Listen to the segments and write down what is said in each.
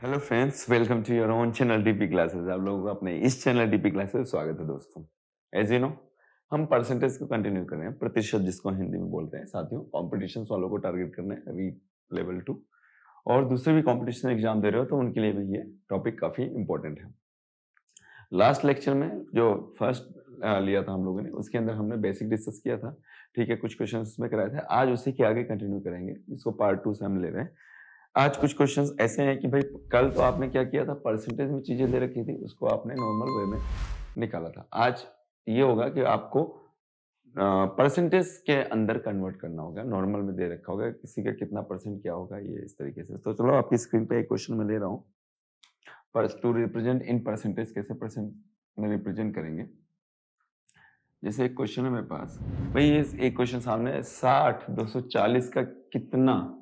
Hello friends, welcome to your own channel DP classes. आप लोगों को अपने इस चैनल डीपी क्लासेस में स्वागत है दोस्तों। एज यू नो, हम परसेंटेज को कंटिन्यू कर रहे हैं, प्रतिशत जिसको हिंदी में बोलते हैं। साथियों, कॉम्पिटिशन वालों को टारगेट करना है अभी लेवल 2, और दूसरे भी कॉम्पिटिशन एग्जाम दे रहे हो तो उनके लिए भी ये टॉपिक काफी इंपॉर्टेंट है। लास्ट लेक्चर में जो फर्स्ट लिया था हम लोगों ने, उसके अंदर हमने बेसिक डिस्कस किया था। ठीक है, कुछ क्वेश्चन उसमें कराए थे। आज उसी के आगे कंटिन्यू करेंगे, जिसको पार्ट 2 से हम ले रहे हैं। आज कुछ क्वेश्चंस ऐसे हैं कि भाई, कल तो आपने क्या किया था, परसेंटेज में चीजें दे रखी थी, उसको आपने नॉर्मल वे में निकाला था। आज ये होगा कि आपको परसेंटेज के अंदर कन्वर्ट करना होगा। नॉर्मल में दे रखा होगा किसी का कितना परसेंट क्या होगा, ये इस तरीके से। तो चलो, आपकी स्क्रीन पे एक क्वेश्चन मैं ले रहा हूँ। पर टू रिप्रेजेंट इन परसेंटेज, कैसे परसेंट में रिप्रेजेंट करेंगे। जैसे एक क्वेश्चन है मेरे पास, भाई ये एक क्वेश्चन सामने है, 60 240 का कितना,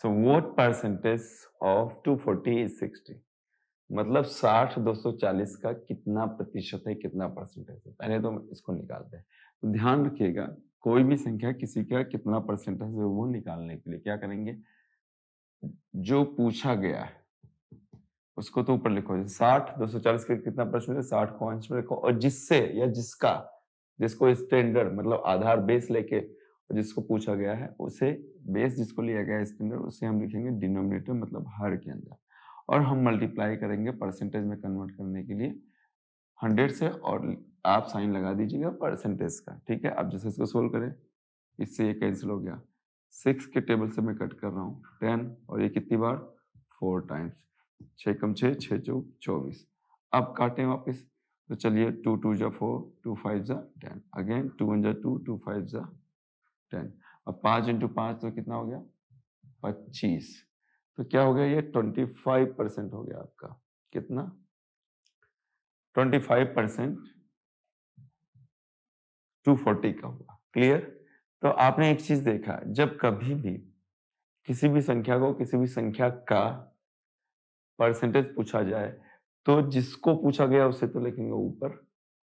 so what percentage of 240 is 60। मतलब 60 240 का कितना प्रतिशत है, कितना परसेंटेज है। पहले तो इसको निकालते हैं। तो ध्यान रखिएगा, कोई भी संख्या किसी का कितना परसेंटेज है वो निकालने के लिए क्या करेंगे, जो पूछा गया है उसको तो ऊपर लिखो। 60 240 का कितना परसेंट है, 60 को अंश में रखो, और जिससे या जिसका, जिसको स्टैंडर्ड मतलब आधार बेस लेके जिसको पूछा गया है, उसे बेस जिसको लिया गया है स्टैंडर्ड, उसे हम लिखेंगे डिनोमिनेटर मतलब हर के अंदर, और हम मल्टीप्लाई करेंगे परसेंटेज में कन्वर्ट करने के लिए 100 से, और आप साइन लगा दीजिएगा परसेंटेज का। ठीक है, अब जैसे इसको सोल्व करें, इससे ये कैंसिल हो गया। 6 के टेबल से मैं कट कर रहा हूँ 10, और ये कितनी बार, 4 टाइम्स। 6 कम 6, 6 चौक 24। अब काटें वापस, तो चलिए 2 2 जा 4, 2 5 जा 10, अगेन 2 1 जा 2, 2 5 जा 10। अब 5 इंटू 5 तो कितना हो गया, 25। तो क्या हो गया, ये 25% हो गया आपका। कितना, 25% 240 का होगा। क्लियर। तो आपने एक चीज देखा, जब कभी भी किसी भी संख्या को, किसी भी संख्या का परसेंटेज पूछा जाए, तो जिसको पूछा गया उसे तो लिखेंगे ऊपर,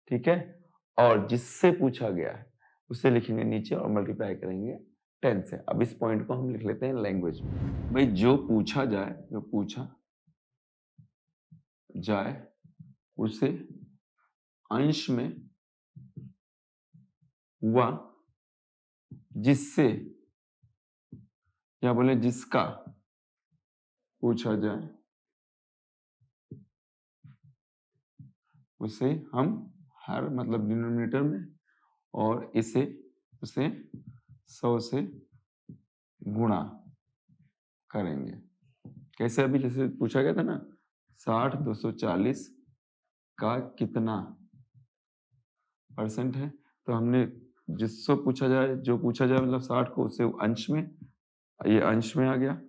ठीक है, और जिससे पूछा गया है उसे लिखेंगे नीचे, और मल्टीप्लाई करेंगे 10 से। अब इस पॉइंट को हम लिख लेते हैं लैंग्वेज में। भाई, जो पूछा जाए, जो पूछा जाए उसे अंश में हुआ, जिससे, या बोले जिसका पूछा जाए, उसे हम हर मतलब डिनोमिनेटर में, और इसे उसे 100 से गुणा करेंगे। कैसे, अभी जैसे पूछा गया था ना, 60 240 का कितना परसेंट है, तो हमने जिससे पूछा जाए, जो पूछा जाए मतलब 60 को, उसे अंश में, ये अंश में आ गया,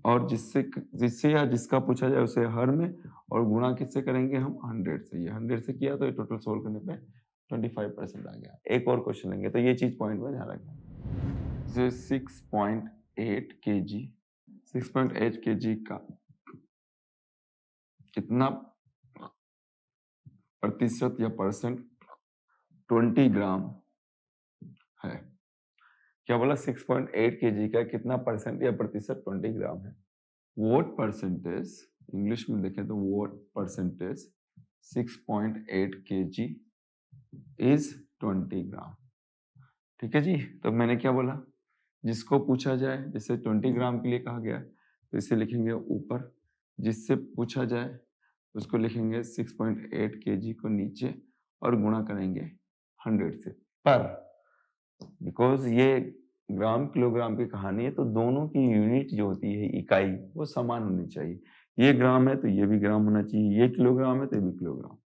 और जिससे जिससे या जिसका पूछा जाए उसे हर में, और गुणा किससे करेंगे हम, 100 से। ये 100 से किया तो ये टोटल सोल्व करने पे 25% आ गया। एक और क्वेश्चन लेंगे, तो ये चीज पॉइंट में ध्यान रखना। 6.8 kg, 6.8 kg का कितना प्रतिशत या परसेंट 20 ग्राम है। क्या बोला, 6.8 kg का कितना परसेंट या प्रतिशत 20 ग्राम है। वोट परसेंटेज, इंग्लिश में देखें तो वोट परसेंटेज 6.8 kg इज 20 ग्राम। ठीक है जी। तो मैंने क्या बोला, जिसको पूछा जाए, जैसे 20 ग्राम के लिए कहा गया तो इसे लिखेंगे ऊपर, जिससे पूछा जाए उसको लिखेंगे 6.8 kg को नीचे, और गुणा करेंगे 100 से। पर बिकॉज ये ग्राम किलोग्राम की कहानी है, तो दोनों की यूनिट जो होती है, इकाई, वो समान होनी चाहिए। ये ग्राम है तो ये भी ग्राम होना चाहिए, ये किलोग्राम है तो ये भी किलोग्राम।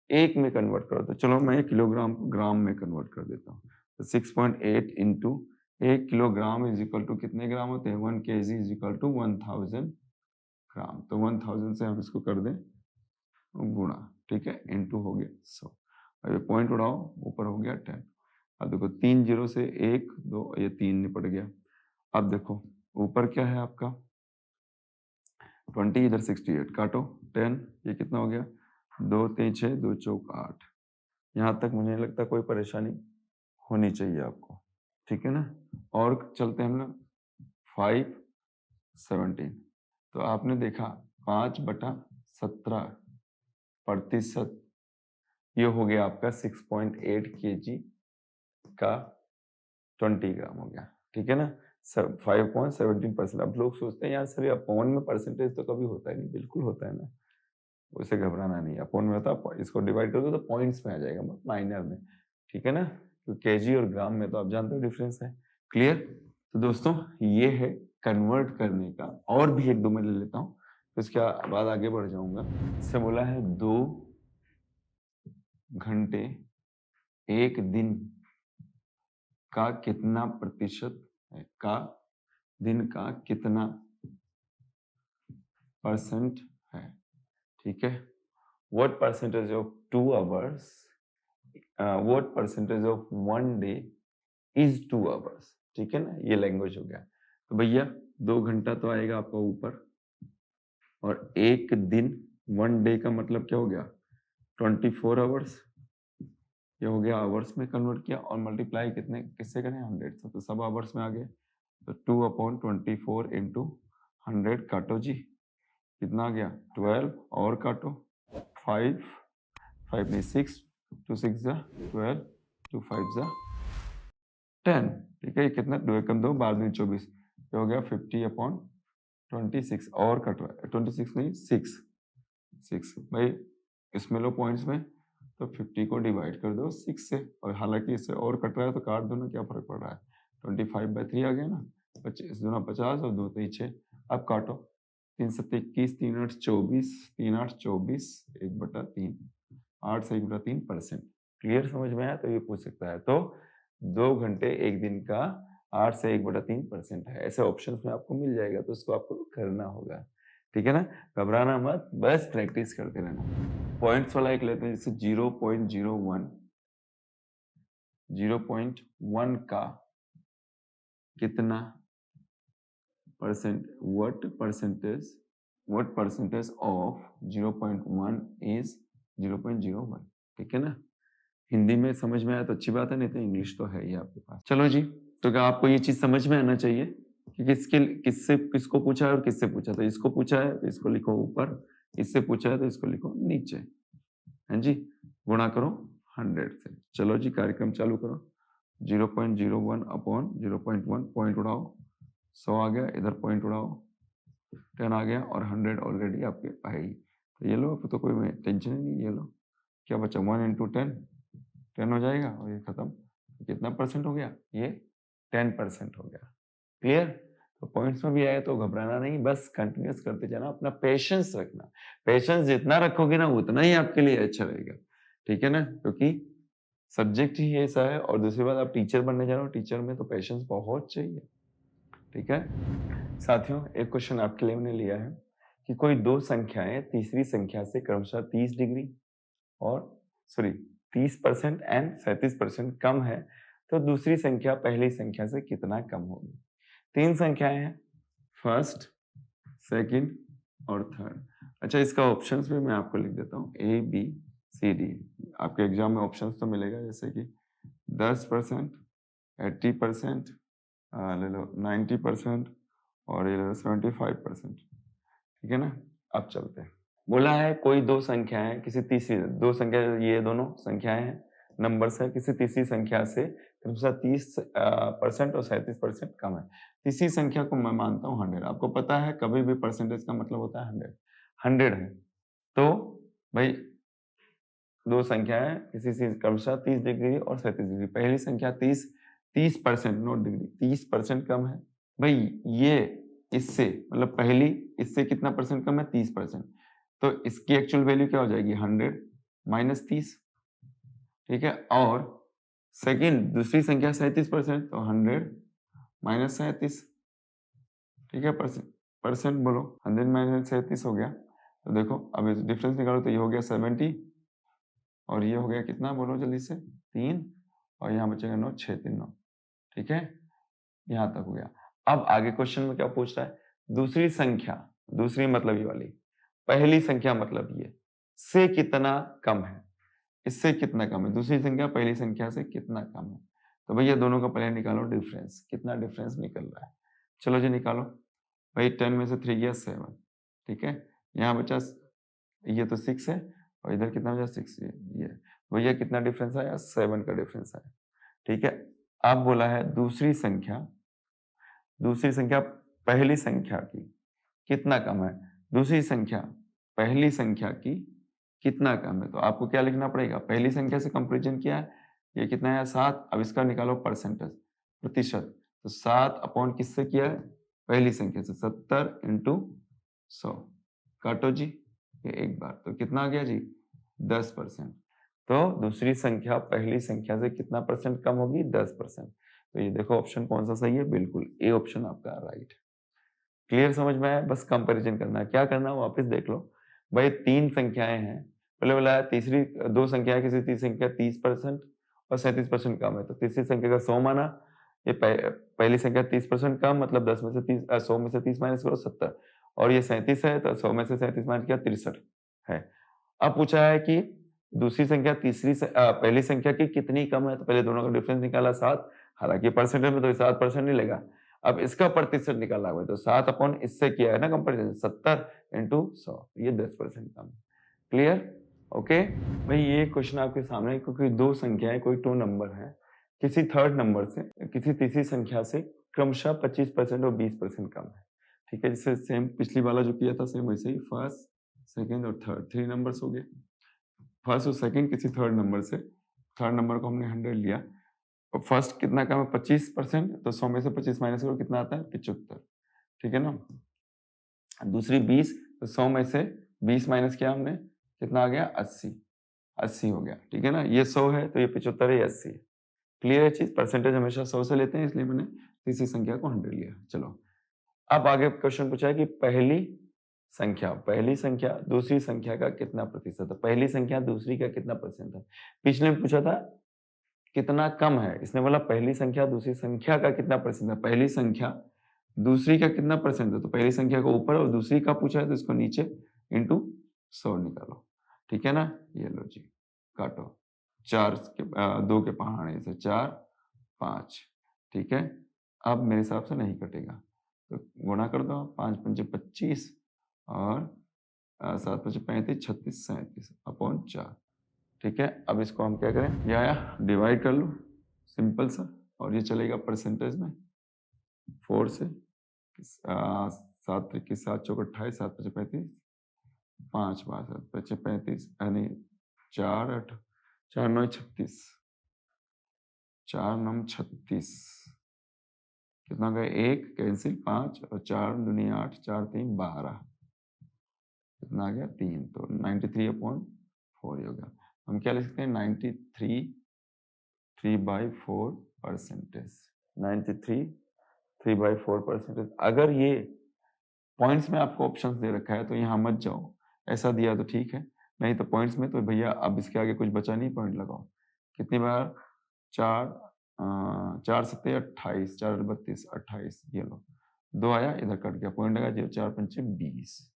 एक में कन्वर्ट करो, तो चलो मैं किलोग्राम को ग्राम में कन्वर्ट कर देता हूँ। तो 6.8 into 1 kilogram is equal to कितने ग्राम होते हैं, 1 kg is equal to 1000 gram. तो 1000 से हम इसको कर दें गुणा, ठीक है, इंटू हो गया 100। अब ये पॉइंट उड़ाओ, ऊपर हो गया 10। अब देखो 3 0 से 1 2, ये 3 निपट गया। अब देखो ऊपर क्या है आपका 20, इधर 68, काटो 10, ये कितना हो गया, 2 3 6, 2 चौक 8। यहाँ तक मुझे नहीं लगता कोई परेशानी होनी चाहिए आपको, ठीक है ना। और चलते हैं हम लोग 5 17। तो आपने देखा 5/17%, ये हो गया आपका 6.8 kg का 20 ग्राम हो गया, ठीक है ना। 5.17%। अब लोग सोचते हैं यार सर ये अपॉन में परसेंटेज तो कभी होता ही नहीं, बिल्कुल होता है ना, उसे घबराना नहीं, अपॉन में होता है, इसको डिवाइड कर दो तो पॉइंट्स में आ जाएगा, माइनर में, ठीक है ना। तो केजी और ग्राम में तो आप जानते हो डिफरेंस है, क्लियर। तो दोस्तों ये है कन्वर्ट करने का, और भी एक दो मैं ले लेता हूँ, तो इसके बाद आगे बढ़ जाऊंगा। इससे बोला है 2 घंटे एक दिन का कितना प्रतिशत है, का दिन का कितना परसेंट है, ठीक है। What percentage of 2 hours, what percentage of 1 day is 2 hours, ठीक है ना, ये लैंग्वेज हो गया। तो भैया 2 घंटा तो आएगा आपका ऊपर, और एक दिन 1 day का मतलब क्या हो गया 24 hours, ये हो गया आवर्स में कन्वर्ट किया, और मल्टीप्लाई कितने किससे करें 100 से, तो सब आवर्स में आ गए। तो 2/24 इंटू 100 काटो जी, कितना आ गया 12, और काटो 5 नहीं 6, 2 6 जा 12, 2 5 जा 10, ठीक है। ये कितना 2 एकम 2 12 दूनी 24, ये हो गया 50/26, और कट रहा है 26 नहीं 6 भाई, इसमें लो पॉइंट्स में, तो 50 को डिवाइड कर दो 6 से, और हालांकि इससे और कट रहा है तो काट दो ना, क्या फर्क पड़ रहा है, 25/3 आ गया ना, 25 दूना 50 और 2 3 6, अब काटो 3 7 21, 3 8 24, 3 8 24, 1/3, 8 से 1/3%, क्लियर, समझ में आया। तो ये पूछ सकता है, तो 2 घंटे एक दिन का 8 से 1/3% है, ऐसे ऑप्शंस में आपको मिल जाएगा, तो उसको आपको करना होगा, ठीक है ना, घबराना मत, बस प्रैक्टिस करते रहना। पॉइंट्स वाला एक लेते हैं, जैसे 0.01, 0.1 का कितना percent, what percentage of 0.1 is 0.01, ठीक है ना। हिंदी में समझ में आया तो अच्छी बात है, नहीं तो इंग्लिश तो है ही आपके पास। चलो जी, तो क्या आपको ये चीज समझ में आना चाहिए कि किसको पूछा है और किससे पूछा। तो इसको पूछा है तो इसको लिखो ऊपर, इससे पूछा है तो इसको लिखो नीचे, है जी, गुणा करो 100 से। चलो जी कार्यक्रम चालू करो, 0.01 अपॉन 0.1, पॉइंट उड़ाओ, 100 आ गया, इधर पॉइंट उड़ाओ, 10 आ गया, और 100 ऑलरेडी आपके आएगी। तो ये लो, अब तो कोई टेंशन ही नहीं, ये लो क्या बचा 1 इंटू 10 हो जाएगा, और ये खत्म। कितना परसेंट हो गया, ये 10% हो गया, क्लियर। तो पॉइंट्स में भी आए तो घबराना नहीं, बस कंटिन्यूस करते जाना, अपना पेशेंस रखना, पेशेंस जितना रखोगे ना उतना ही आपके लिए अच्छा रहेगा, ठीक है ना, क्योंकि सब्जेक्ट ही ऐसा है, और दूसरी बात आप टीचर बनने जा रहे हो, टीचर में तो पेशेंस बहुत चाहिए, ठीक है। साथियों एक क्वेश्चन आपके लिए मैंने लिया है कि कोई दो संख्याएं तीसरी संख्या से क्रमशः 30 डिग्री और 30% एंड 37% कम है, तो दूसरी संख्या पहली संख्या से कितना कम होगी। 3 संख्याएं हैं, फर्स्ट, सेकंड और थर्ड। अच्छा, इसका ऑप्शंस भी मैं आपको लिख देता हूँ, A B C D। आपके एग्जाम में ऑप्शंस तो मिलेगा, जैसे कि 10%, 80%, ले लो 90%, और ये ले लो 75%, ठीक है ना। अब चलते हैं, बोला है कोई दो संख्याएं किसी तीसरी, दो संख्या, ये दोनों संख्याएं हैं, नंबर्स है, किसी तीसरी संख्या से 30% और 37% कम है। तीसरी संख्या को मैं मानता हूँ 100। आपको पता है कभी भी परसेंटेज का मतलब होता है 100 है, तो भाई दो संख्याएं किसी से क्रमशः 30 डिग्री और 37 डिग्री, पहली संख्या 30% नोट डिग्री 30% कम है भाई, ये इससे मतलब पहली इससे कितना परसेंट कम है 30%, तो इसकी एक्चुअल वैल्यू क्या हो जाएगी 100 माइनस 30, ठीक है। और सेकंड दूसरी संख्या 37%, तो 100 माइनस 37, ठीक है, परसेंट बोलो, 100 माइनस 37 हो गया। तो देखो अब डिफरेंस निकालो, तो ये हो गया 70, और ये हो गया कितना बोलो जल्दी से 3, और यहाँ बचेगा 9, 6 3 9, ठीक है, यहाँ तक हो गया। अब आगे क्वेश्चन में क्या पूछ रहा है, दूसरी संख्या, दूसरी मतलब ये वाली, पहली संख्या मतलब ये से कितना कम है, इससे कितना कम है, दूसरी संख्या पहली संख्या से कितना कम है। तो भैया दोनों का पहले निकालो डिफरेंस, कितना डिफरेंस निकल रहा है, चलो जी निकालो भाई। 10 में से 3 गया 7, ठीक है, यहाँ बचा, ये तो 6 है और इधर कितना बचा 6, ये भैया कितना डिफरेंस आया, 7 का डिफरेंस आया। ठीक है, अब बोला है दूसरी संख्या पहली संख्या की कितना कम है, दूसरी संख्या पहली संख्या की कितना कम है। तो आपको क्या लिखना पड़ेगा, पहली संख्या से कंपैरिजन किया है, ये कितना है 7, अब इसका निकालो परसेंटेज, प्रतिशत। तो 7 अपॉन किससे किया है, पहली संख्या से, 70 इंटू 100, काटो जी ये एक बार, तो कितना आ गया जी 10%। तो दूसरी संख्या पहली संख्या से कितना परसेंट कम होगी, 10%। तो ये देखो ऑप्शन कौन सा सही है, बिल्कुल ए ऑप्शन आपका राइट है। क्लियर समझ में आया, बस कंपैरिजन करना है, क्या करना है वापस देख लो भाई, 3 संख्याएं हैं, पहले बोला तीसरी 2 संख्याएं, किसी तीसरी संख्या 30% और 37% कम है, तो तीसरी संख्या का 100 माना, ये पहली संख्या 30% कम, मतलब 10 में से 30 100 में से 30 माइनस करो 70, और ये 37 है, तो 100 में से 37 माइनस किया 63 है। अब पूछा है कि दूसरी संख्या पहली संख्या की कितनी कम है, तो पहले दोनों का डिफरेंस निकाला 7, हालांकि परसेंटेज में तो 7% नहीं लेगा, अब इसका प्रतिशत निकालना होगा, तो 7 अपॉन इससे किया है ना कंपैरिजन, 70 इंटू 100, ये 10% कम है। क्लियर, ओके भाई। ये क्वेश्चन आपके सामने, क्योंकि 2 संख्याएं, कोई 2 नंबर है, किसी थर्ड नंबर से किसी तीसरी संख्या से क्रमशः 25% और 20% कम है। ठीक है, जैसे सेम पिछली वाला जो किया था सेम वैसे ही, फर्स्ट सेकेंड और थर्ड 3 नंबर्स हो गए, फर्स्ट और सेकेंड किसी थर्ड नंबर से, थर्ड नंबर को हमने 100 लिया, और फर्स्ट कितना कम है 25%, तो 100 में से 25 माइनस करो कितना आता है 75, ठीक है ना। दूसरी 20, तो 100 में से 20 माइनस किया हमने, कितना आ गया 80 हो गया, ठीक है ना। ये 100 है तो ये 75 है, ये 80 है। क्लियर है चीज, परसेंटेज हमेशा 100 से लेते हैं, इसलिए मैंने तीसरी संख्या को 100 लिया। चलो अब आगे क्वेश्चन पूछा है कि पहली संख्या दूसरी संख्या का कितना प्रतिशत है, पहली संख्या दूसरी का कितना परसेंट है। पिछले में पूछा था कितना कम है, इसने बोला पहली संख्या दूसरी संख्या का कितना परसेंट है, पहली संख्या दूसरी का कितना परसेंट है, तो पहली संख्या को ऊपर और दूसरी का पूछा है तो इसको नीचे इंटू 100 निकालो, ठीक है ना। ये लो जी, काटो, 2 के पहाड़े से 4 5, ठीक है। अब मेरे हिसाब से नहीं कटेगा, तो गुणा कर दो, 5 पंचे 25 और 7 पंचे 35, 36 37 अपॉन 4, ठीक है। अब इसको हम क्या करें, ये आया डिवाइड कर लो सिंपल सा, और ये चलेगा परसेंटेज में 4 से, 7 21 7 चौक 28, 7 5 35, 5 5 7 5 35, यानी 4 8 4 9 36, 4 9 36, कितना गया 1 कैंसिल, 5 और 4 दूनी 8, 4 3 12, कितना आ गया 3, तो 93 अपॉन 4 हो गया। हम क्या लिख सकते हैं 93 3/4 परसेंटेज, 93 3/4 परसेंटेज। अगर ये पॉइंट्स में आपको ऑप्शंस दे रखा है तो यहाँ मत जाओ, ऐसा दिया तो ठीक है, नहीं तो पॉइंट्स में तो भैया अब इसके आगे कुछ बचा नहीं, पॉइंट लगाओ। कितनी बार 4 4 7 28, 4 32 28, ये लो 2 आया, इधर कट गया, पॉइंट लगा 0 4 5 20,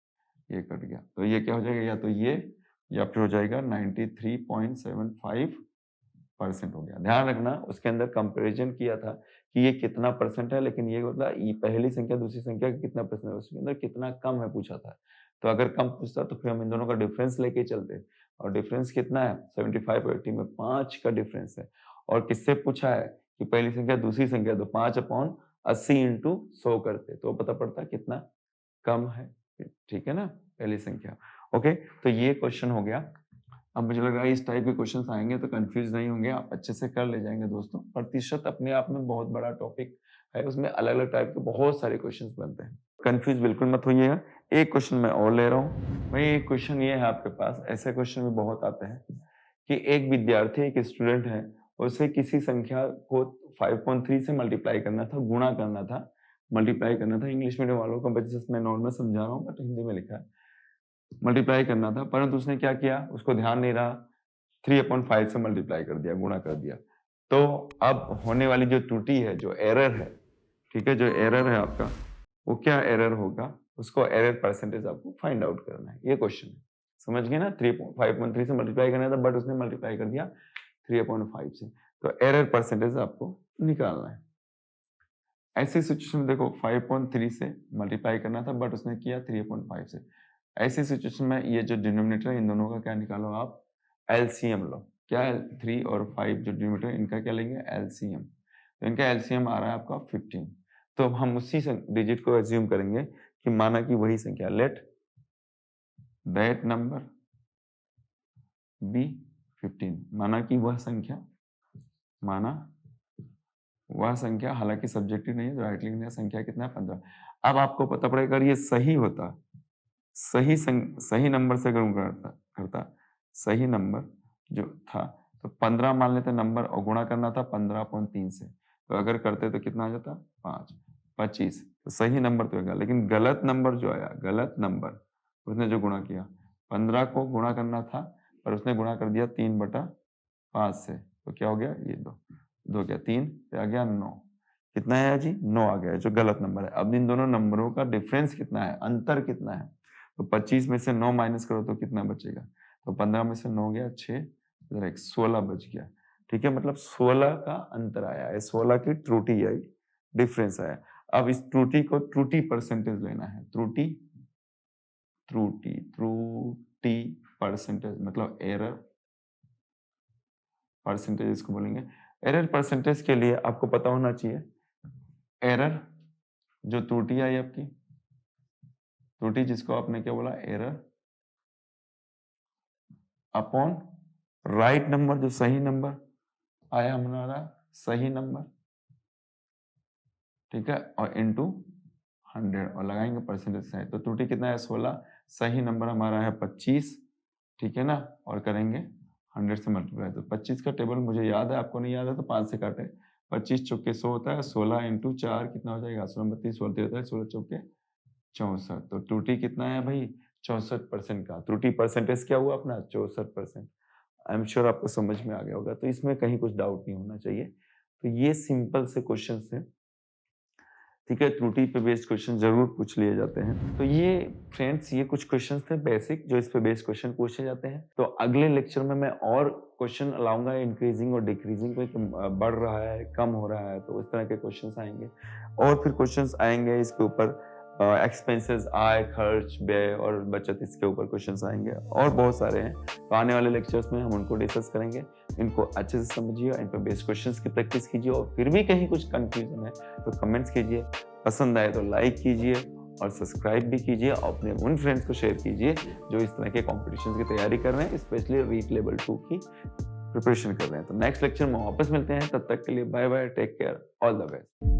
ये कट गया, तो ये क्या हो जाएगा, या तो ये या फिर हो जाएगा 93.75% हो गया। ध्यान रखना उसके अंदर कंपैरिजन किया था कि ये कितना परसेंट है, लेकिन ये मतलब ये पहली संख्या दूसरी संख्या का कितना परसेंट है, उसके अंदर कितना कम है पूछा था। तो अगर कम पूछता तो फिर हम इन दोनों का डिफरेंस लेके चलते, और डिफरेंस कितना है 75 और 80 में 5 का डिफरेंस है। और किससे पूछा है कि पहली संख्या दूसरी संख्या, तो 5/80 इंटू 100 करते तो पता पड़ता कितना कम है, ठीक है ना, पहली संख्या। ओके, तो ये क्वेश्चन हो गया। अब मुझे लग रहा है इस टाइप के क्वेश्चंस आएंगे तो कंफ्यूज नहीं होंगे, आप अच्छे से कर ले जाएंगे दोस्तों। प्रतिशत अपने आप में बहुत बड़ा टॉपिक है, उसमें अलग अलग टाइप के बहुत सारे क्वेश्चंस बनते हैं, कंफ्यूज बिल्कुल मत होइएगा। एक क्वेश्चन मैं और ले रहा हूँ भाई, एक क्वेश्चन ये है आपके पास, ऐसे क्वेश्चन भी बहुत आते हैं कि एक विद्यार्थी, एक स्टूडेंट है, उसे किसी संख्या को 5.3 से मल्टीप्लाई करना था, गुणा करना था, मल्टीप्लाई करना था। इंग्लिश मीडियम वालों को वजह से मैं नॉर्मल समझा रहा हूँ, बट हिंदी में लिखा है, मल्टीप्लाई करना था, परंतु उसने क्या किया, उसको ध्यान नहीं रहा, 3/5 से मल्टीप्लाई कर दिया, गुणा कर दिया। तो अब होने वाली जो त्रुटि है, जो एरर है, ठीक है, जो एरर है आपका, वो क्या एरर होगा, उसको एरर परसेंटेज आपको फाइंड आउट करना है। ये क्वेश्चन है, समझ गए ना। 5.3 से मल्टीप्लाई करना था, बट उसने मल्टीप्लाई कर दिया 3/5 से, तो एरर परसेंटेज आपको निकालना है। ऐसी सिचुएशन में देखो 5.3 से मल्टीप्लाई करना था, बट उसने किया 3/5 से, ऐसी सिचुएशन में ये जो डिनोमिनेटर है इन दोनों का क्या निकालो आप, एलसीएम लो। क्या 3 और 5 जो डिनोमिनेटर है इनका क्या लेंगे, एलसीएम। तो इनका एलसीएम आ रहा है आपका 15। तो हम उसी डिजिट को एज्यूम करेंगे कि माना कि वही संख्या, लेट दैट नंबर बी 15। माना कि वह संख्या, हालांकि सब्जेक्टिव नहीं है, तो राइट लिखने का संख्या कितना है, 15। अब आपको पता पड़ेगा अगर ये सही होता, सही नंबर से अगर करता सही नंबर जो था, तो 15 मान लेते नंबर और गुणा करना था 15/3 से, तो अगर करते तो कितना आ जाता, 5, 25। तो सही नंबर तो होगा, लेकिन गलत नंबर जो आया, गलत नंबर उसने जो गुणा किया, 15 को गुणा करना था पर उसने गुणा कर दिया 3/5 से, तो क्या हो गया, ये 2 क्या 3 पे आ गया 9। कितना है जी, 9 आ गया, जो गलत नंबर है। अब इन दोनों नंबरों का डिफरेंस कितना है, अंतर कितना है, तो 25 में से 9 माइनस करो तो कितना बचेगा, तो 15 में से 9 गया 6, इधर एक 16 बच गया। ठीक है, मतलब 16 का अंतर आया है, 16 की त्रुटि आई, डिफरेंस आया। अब इस त्रुटि को त्रुटि परसेंटेज लेना है, त्रुटि परसेंटेज मतलब एरर परसेंटेज इसको बोलेंगे। एरर परसेंटेज के लिए आपको पता होना चाहिए, एरर जो त्रुटि आई आपकी, त्रुटि जिसको आपने क्या बोला, एरर अपॉन राइट नंबर, जो सही नंबर आया हमारा, सही नंबर, ठीक है, और इनटू 100 और लगाएंगे परसेंटेज से। तो त्रुटि कितना है, 16, सही नंबर हमारा है 25, ठीक है ना, और करेंगे 100 से मल्टीप्लाई। तो 25 का टेबल मुझे याद है, आपको नहीं याद है तो 5 से काटे, 25 चौके 100 होता है, 16 इंटू 4 कितना हो जाएगा, 16 32 16 होता है, 16 चौके 64। तो त्रुटि कितना है भाई, 64% का। त्रुटि परसेंटेज क्या हुआ अपना, 64%। आई एम श्योर आपको समझ में आ गया होगा, तो इसमें कहीं कुछ डाउट नहीं होना चाहिए। तो ये सिंपल से क्वेश्चन है, ठीक है, त्रुटि पे बेस्ड क्वेश्चन जरूर पूछ लिए जाते हैं। तो ये फ्रेंड्स, ये कुछ क्वेश्चंस थे बेसिक जो इस पे बेस्ड क्वेश्चन पूछे जाते हैं। तो अगले लेक्चर में मैं और क्वेश्चन लाऊंगा, इंक्रीजिंग और डिक्रीजिंग पे, बढ़ रहा है कम हो रहा है, तो उस तरह के क्वेश्चंस आएंगे। और फिर क्वेश्चंस आएंगे इसके ऊपर, एक्सपेंसेस, आय खर्च व्यय और बचत, इसके ऊपर क्वेश्चंस आएंगे और बहुत सारे हैं। तो आने वाले लेक्चर्स में हम उनको डिस्कस करेंगे। इनको अच्छे से समझिए, इन पर बेस्ड क्वेश्चंस की प्रैक्टिस कीजिए, और फिर भी कहीं कुछ कंफ्यूजन है तो कमेंट्स कीजिए, पसंद आए तो लाइक कीजिए और सब्सक्राइब भी कीजिए, और अपने उन फ्रेंड्स को शेयर कीजिए जो इस तरह के कॉम्पिटिशन की तैयारी कर रहे हैं, स्पेशली रीट लेवल 2 की प्रिपरेशन कर रहे हैं। तो नेक्स्ट लेक्चर में वापस मिलते हैं, तब तक के लिए bye bye, take care, all the best.